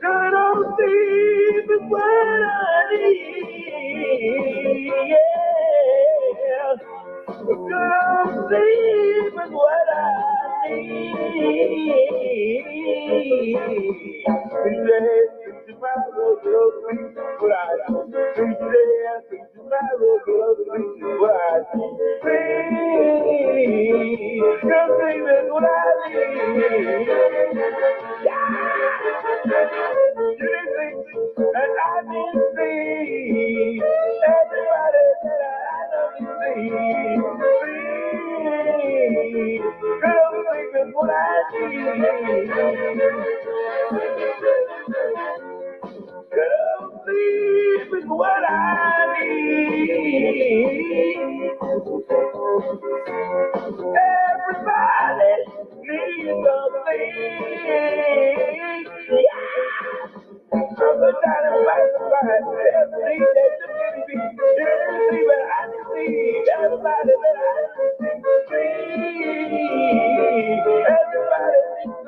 Good old sleep is what I need, yeah. Good old sleep is what I need. Today after tomorrow, good old sleep is what I do. Today after tomorrow, good old sleep is what I do. Sleep, good sleep is what I need. And I need sleep. Everybody that I know needs sleep. Good old sleep is what I need. Good old sleep is what I need. Everybody needs a sleep. Yeah. I'm so tired of fighting every day that you can be. You didn't see, but I can see everybody that I can see. Everybody needs to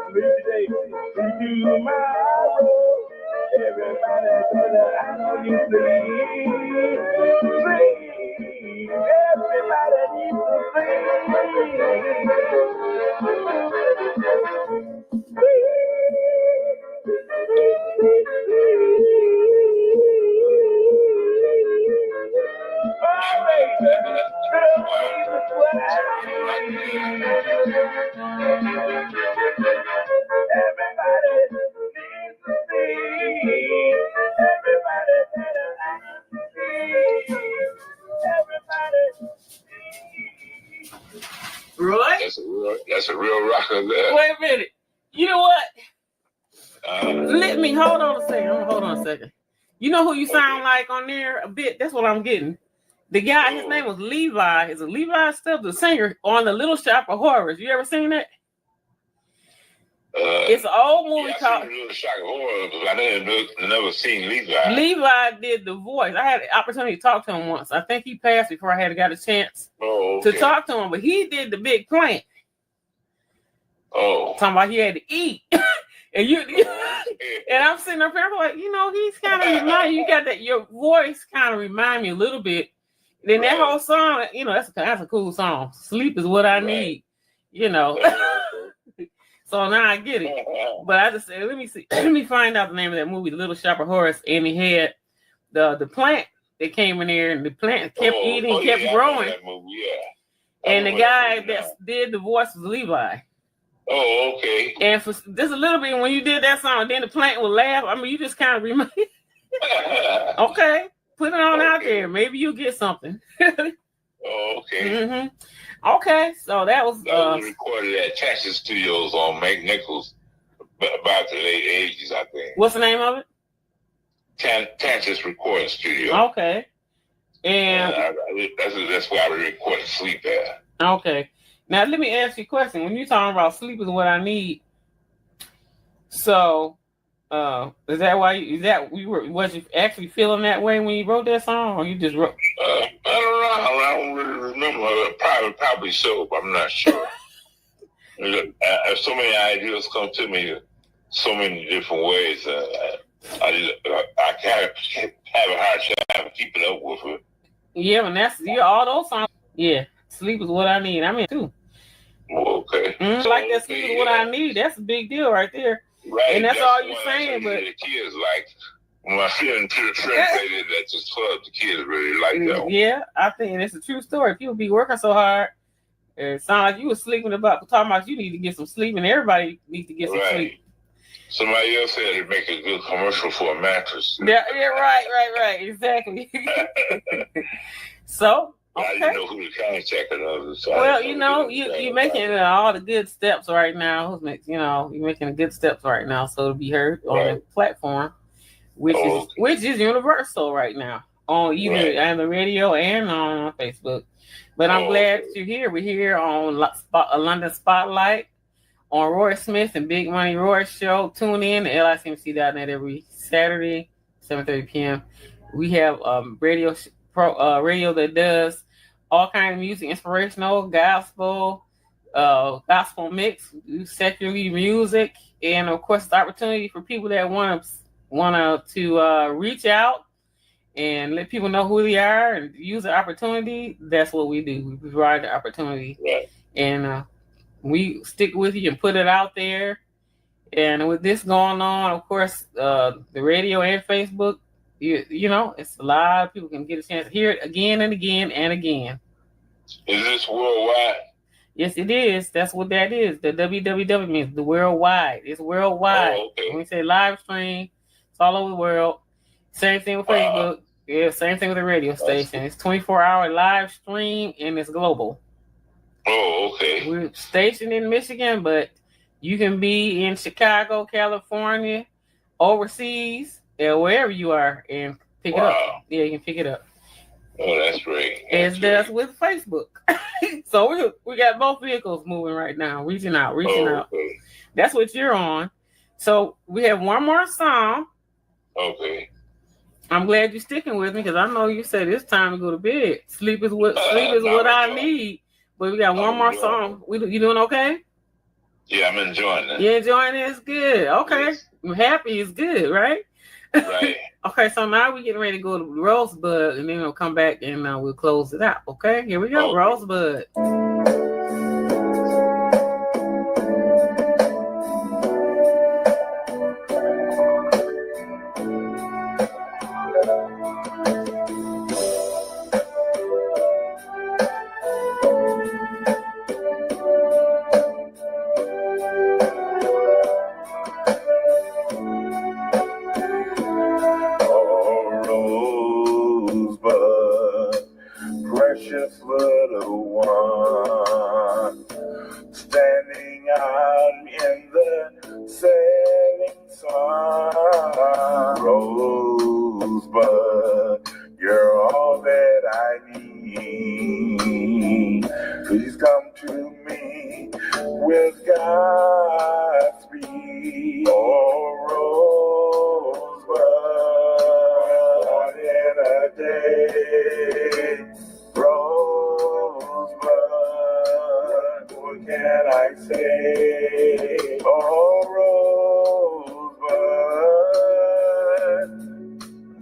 sleep today, sleep tomorrow. Everybody that I know you sleep. Sleep. Everybody needs to sleep.
Roy?
That's a real rocker there.
Wait a minute. You know what? Let me hold on a second. You know who you sound like on there a bit? That's what I'm getting. The guy, his name was Levi. Is it Levi Stubbs, the singer on the Little Shop of Horrors? You ever seen that? It's an old movie called
Little Shop of Horrors. I never seen Levi.
Levi did the voice. I had the opportunity to talk to him once. I think he passed before I had got a chance to talk to him, but he did the big plant.
Oh.
Talking about he had to eat. And and I'm sitting up here like, he's kind of remind you got that your voice kind of remind me a little bit. Then that whole song, that's a cool song. Sleep is what I need, So now I get it. But I just said, let me find out the name of that movie, The Little Shop of Horrors, and he had the plant that came in there, and the plant kept eating, kept growing. And the guy that did the voice was Levi.
Oh, okay.
And for just a little bit, when you did that song, then the plant would laugh. I mean, you just kind of remind. Okay, put it on out there. Maybe you'll get something.
Okay.
Mm-hmm. Okay, so that was
recorded at Texas Studios on McNichols about the late 80s, I think.
What's the name of it?
Texas Recording Studio.
Okay. And
that's where I recorded Sleep at.
Okay. Now let me ask you a question. When you're talking about sleep is what I need, so is that why was you actually feeling that way when you wrote that song, or you just wrote?
I don't know. I don't really remember. Probably so, but I'm not sure. So many ideas come to me, so many different ways. I kind of have a hard time keeping up with it.
Yeah, and all those songs. Yeah, sleep is what I need. I mean, too.
Okay.
Like that sleep is what I need. That's a big deal right there.
Right.
And that's all you're saying. But
the kids like when I feel translated, that just club the kids really like that one.
Yeah, I think it's a true story. People be working so hard. It sounds like you were talking about you need to get some sleep, and everybody needs to get some sleep.
Somebody else had to make a good commercial for a mattress.
Yeah, right, exactly. So, okay.
I didn't know who to contact and others. So
well, you're making all the good steps right now. You're making the good steps right now, so to be heard on the platform, which is universal right now on either on the radio and on Facebook. But I'm glad that you're here. We're here on London Spotlight on Roy Smith and Big Money Roy Show. Tune in to LICMC.net every Saturday, 7:30 p.m. We have radio that does all kinds of music, inspirational, gospel, gospel mix, secular music, and of course, the opportunity for people that want to reach out and let people know who they are and use the opportunity. That's what we do. We provide the opportunity, and we stick with you and put it out there. And with this going on, of course, the radio and Facebook, it's a lot of people can get a chance to hear it again and again and again.
Is this worldwide?
Yes, it is. That's what that is. The www means the worldwide. It's worldwide.
Oh, okay.
When we say live stream, it's all over the world. Same thing with Facebook. Yeah, same thing with the radio station. It's 24-hour live stream and it's global.
Oh, okay.
We're stationed in Michigan, but you can be in Chicago, California, overseas, or wherever you are, and pick it up. Yeah, you can pick it up.
Oh, that's great.
As does with Facebook. So we got both vehicles moving right now, reaching out.
Okay.
That's what you're on. So we have one more song.
Okay.
I'm glad you're sticking with me because I know you said it's time to go to bed. Sleep is what I need. But we got one more song. You doing okay?
Yeah, I'm enjoying it.
You enjoying it? It's good. Okay. Yes. I'm happy. It's good, right?
Right.
Okay, so now we're getting ready to go to Rosebud, and then we'll come back and we'll close it out. Okay, here we go. Okay. Rosebud.
Precious little one. be. Oh, Rosebud, one in a day. Rosebud, what can I say? Oh,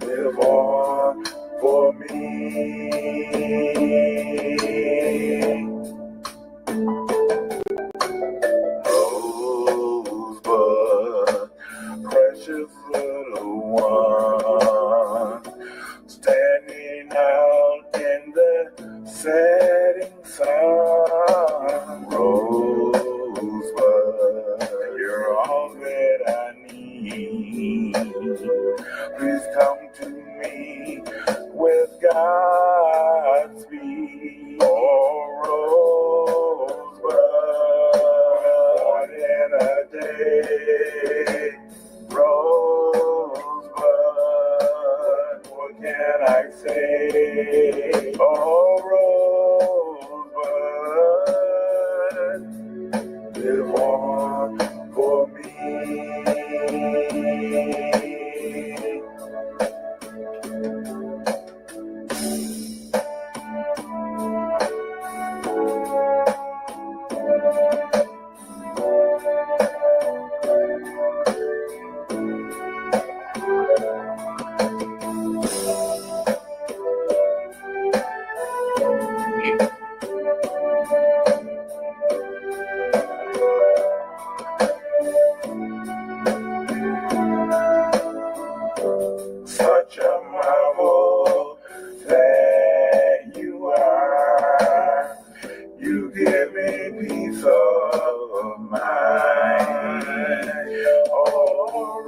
Rosebud, live on for me. Rosebud, precious little one, standing out in the setting sun. Rosebud, you're all that I need. Please come to me with Godspeed. Oh, Rosebud, one in a day. Rosebud, what can I say? Oh, Rosebud, live on for me. Such a marvel that you are. You give me peace of mind. Oh,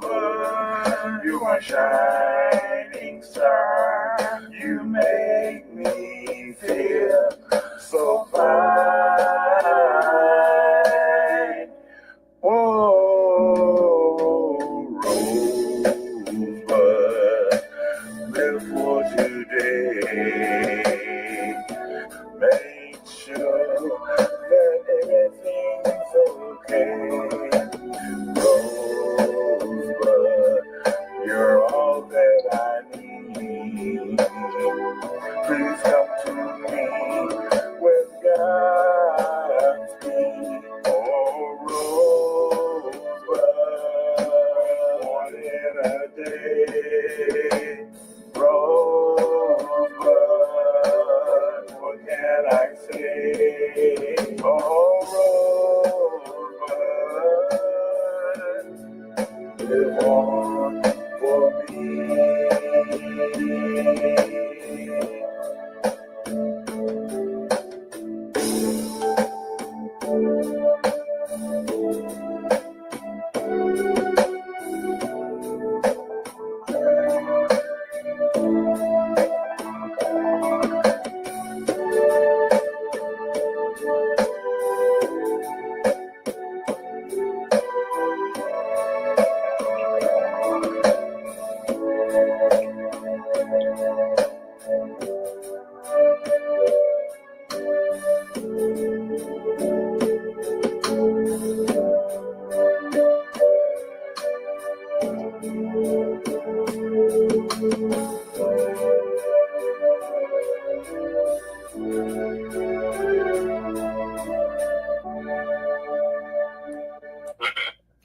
Rosebud, you're my shining star. You make me feel so fine. Oh, Rosebud, live for today. Make sure that everything's okay. Rosebud, you're all that I need. Please come to me with Godspeed. Oh, Rosebud, one in a day. Rosebud, what can I say? Oh, Rosebud, live on for me.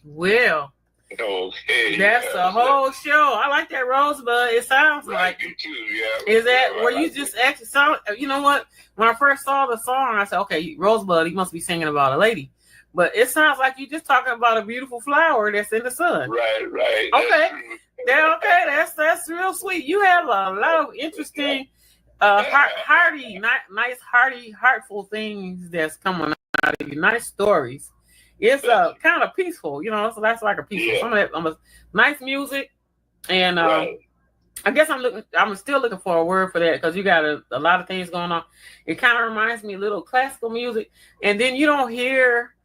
Well,
Okay.
that's a whole show. I like that Rosebud. It sounds like.
You too, yeah.
Is that
Yeah,
where
I
you
like
just actually sound? You know what? When I first saw the song, I said, "Okay, Rosebud. He must be singing about a lady." But it sounds like you just talking about a beautiful flower that's in the sun.
Right.
Okay. That's real sweet. You have a lot of interesting, hearty, nice, hearty, heartful things that's coming out of you. Nice stories. It's kind of peaceful, so that's like a peaceful.
Yeah.
Some of that nice music, and
Right.
I guess I'm still looking for a word for that because you got a lot of things going on. It kind of reminds me a little classical music, and then you don't hear.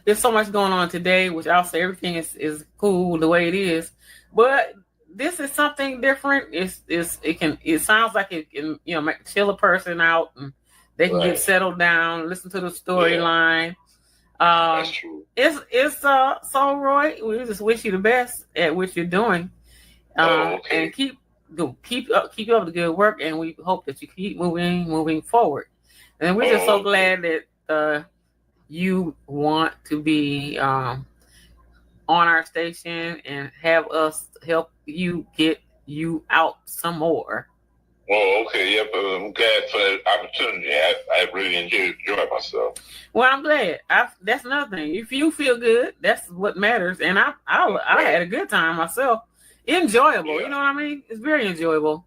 There's so much going on today, which I'll say everything is cool the way it is, but this is something different. It sounds like it can chill a person out and they can get settled down, listen to the storyline.
That's true.
It's so Roy, we just wish you the best at what you're doing.
Okay.
And keep up the good work, and we hope that you keep moving forward. And we're just so glad that you want to be on our station and have us help you get you out some more.
Oh, okay. Yep. I'm glad for the opportunity. I really enjoyed myself.
Well, I'm glad. That's another thing. If you feel good, that's what matters. And I had a good time myself. Enjoyable.
Yeah.
You know what I mean? It's very enjoyable.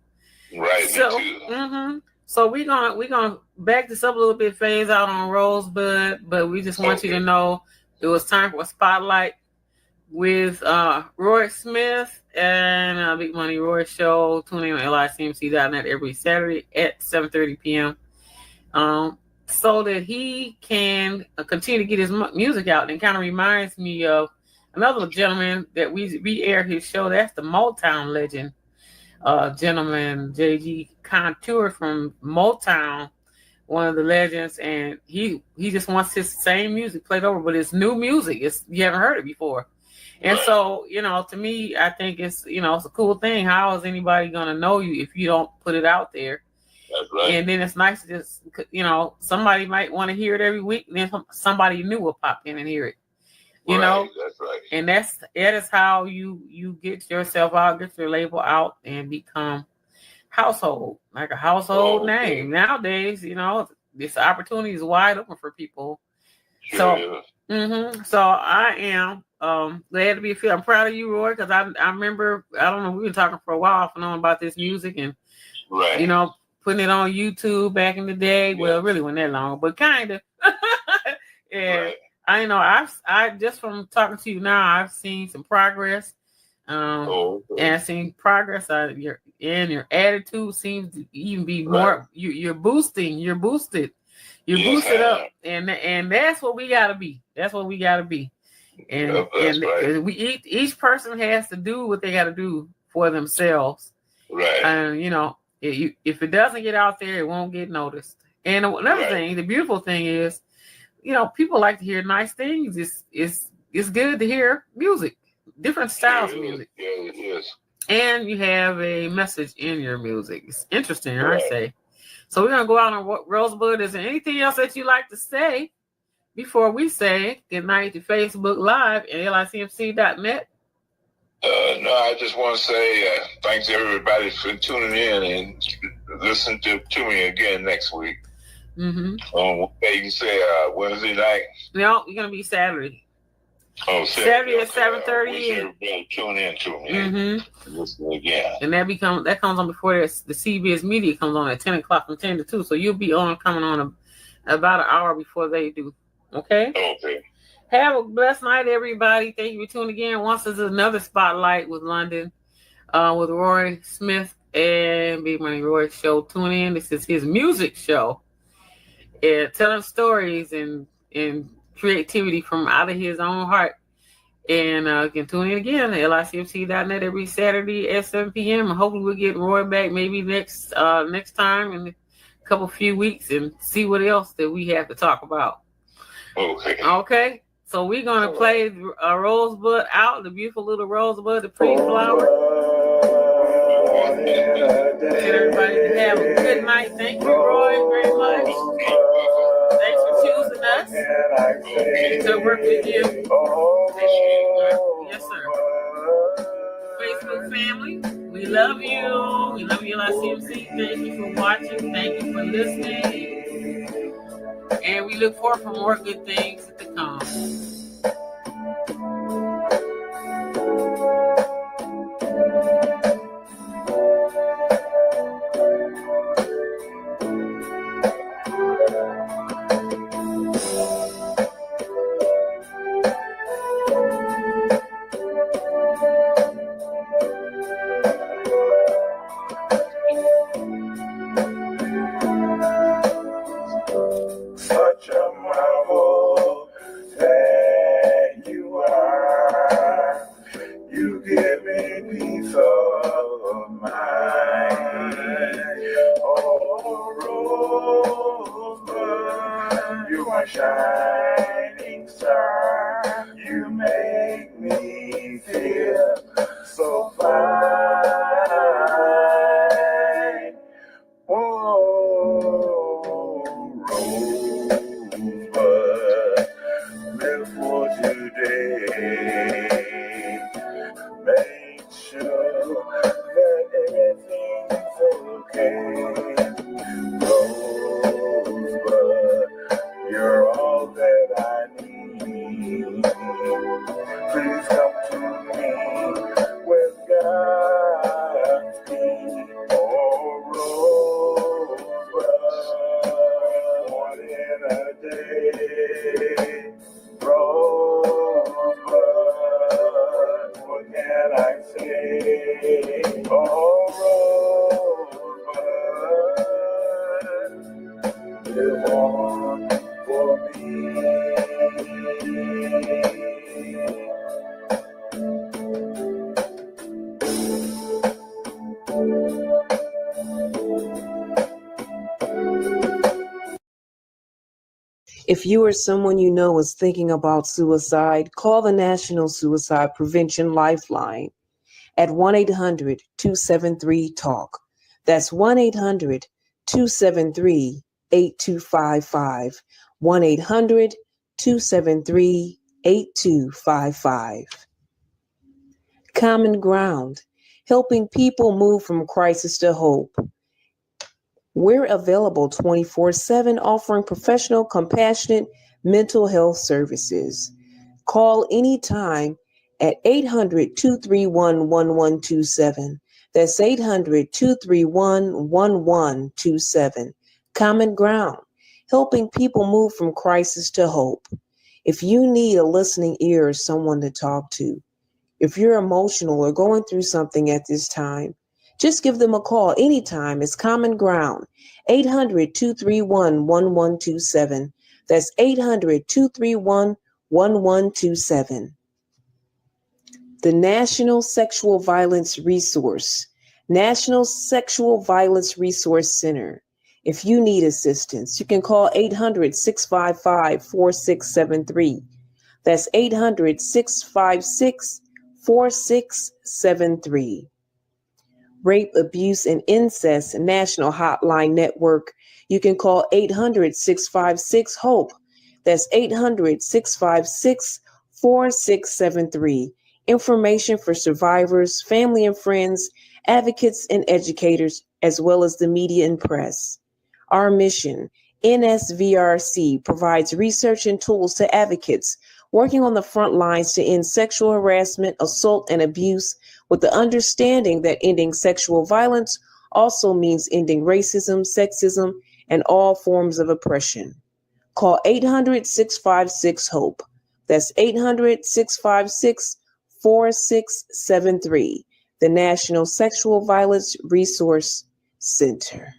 Right.
So,
me too.
So we're gonna back this up a little bit, phase out on Rosebud, but we just want you to know it was time for a spotlight with Roy Smith and Big Money Roy Show. Tune in on LICMC.net every Saturday at 7:30 p.m. So that he can continue to get his music out. And it kind of reminds me of another gentleman that we air his show. That's the Motown legend, gentleman J.G. Contour from Motown, one of the legends, and he just wants his same music played over, but it's new music. You haven't heard it before. And so, to me, I think it's a cool thing. How is anybody going to know you if you don't put it out there?
That's right.
And then it's nice to just, somebody might want to hear it every week. And then somebody new will pop in and hear it. You know?
That's right.
And that is how you get yourself out, get your label out, and become household, like a household name. Nowadays, this opportunity is wide open for people.
Sure.
So I am glad to be here. I'm proud of you, Roy, because I remember, I don't know, we were talking for a while off and on about this music and, putting it on YouTube back in the day. Yeah. Well, it really wasn't that long, but kind of. And I know I just from talking to you now, I've seen some progress. And I've seen progress. Your attitude seems to even be more. You're boosted. You're boosted up, and that's what we gotta be. That's what we gotta be. And each person has to do what they got to do for themselves.
Right.
And if it doesn't get out there, it won't get noticed. And another thing, the beautiful thing is, people like to hear nice things. It's good to hear music, different styles of music.
Yeah, it is.
And you have a message in your music. It's interesting, I say. So we're gonna go out on Rosebud. Is there anything else that you'd like to say before we say good night to Facebook Live and LICMC.net?
No, I just want to say thanks to everybody for tuning in and listen to me again next week. You can say Wednesday night.
No, you're gonna be Saturday.
Oh,
Saturday at 7:30.
Everybody tune in to me and listen again.
And that comes on before the CBS Media comes on at 10 o'clock from 10 to 2. So you'll be coming on about an hour before they do. Okay?
Okay.
Have a blessed night, everybody. Thank you for tuning in. Once there's another spotlight with London, with Roy Smith and Big Money Roy Show. Tune in. This is his music show. Telling stories and creativity from out of his own heart. And you can tune in again at LICMC.net every Saturday at 7 p.m. And hopefully we'll get Roy back maybe next time in a few weeks and see what else that we have to talk about. Okay. So we're going to play Rosebud out, the beautiful little Rosebud, the pretty flower. And everybody to have a good night. Thank you, Roy, very much. Thanks for choosing us to work with you. Yes, sir. Facebook family, we love you. We love you, LICMC. Thank you for watching. Thank you for listening. And we look forward for more good things to come.
Such a marvel that you are. You give me peace of mind. Oh, Rosebud, you're my shining star. today. Make sure that everything's okay. Rosebud, you're all that I need. Please come to me with God's peace. Oh, Rosebud, one in a day. Rosebud, what can I say? Oh, Rosebud, live on for me.
If you or someone you know is thinking about suicide, call the National Suicide Prevention Lifeline at 1-800-273-TALK. That's 1-800-273-8255. 1-800-273-8255. Common Ground, helping people move from crisis to hope. We're available 24/7, offering professional, compassionate mental health services. Call anytime at 800-231-1127. That's 800-231-1127. Common Ground, helping people move from crisis to hope. If you need a listening ear or someone to talk to, if you're emotional or going through something at this time, just give them a call anytime. It's Common Ground, 800-231-1127. That's 800-231-1127. The National Sexual Violence Resource, National Sexual Violence Resource Center. If you need assistance, you can call 800-655-4673. That's 800-656-4673. Rape, Abuse, and Incest National Hotline Network. You can call 800-656-HOPE. That's 800-656-4673. Information for survivors, family and friends, advocates and educators, as well as the media and press. Our mission, NSVRC, provides research and tools to advocates working on the front lines to end sexual harassment, assault, and abuse, with the understanding that ending sexual violence also means ending racism, sexism, and all forms of oppression. Call 800-656-HOPE. That's 800-656-4673, the National Sexual Violence Resource Center.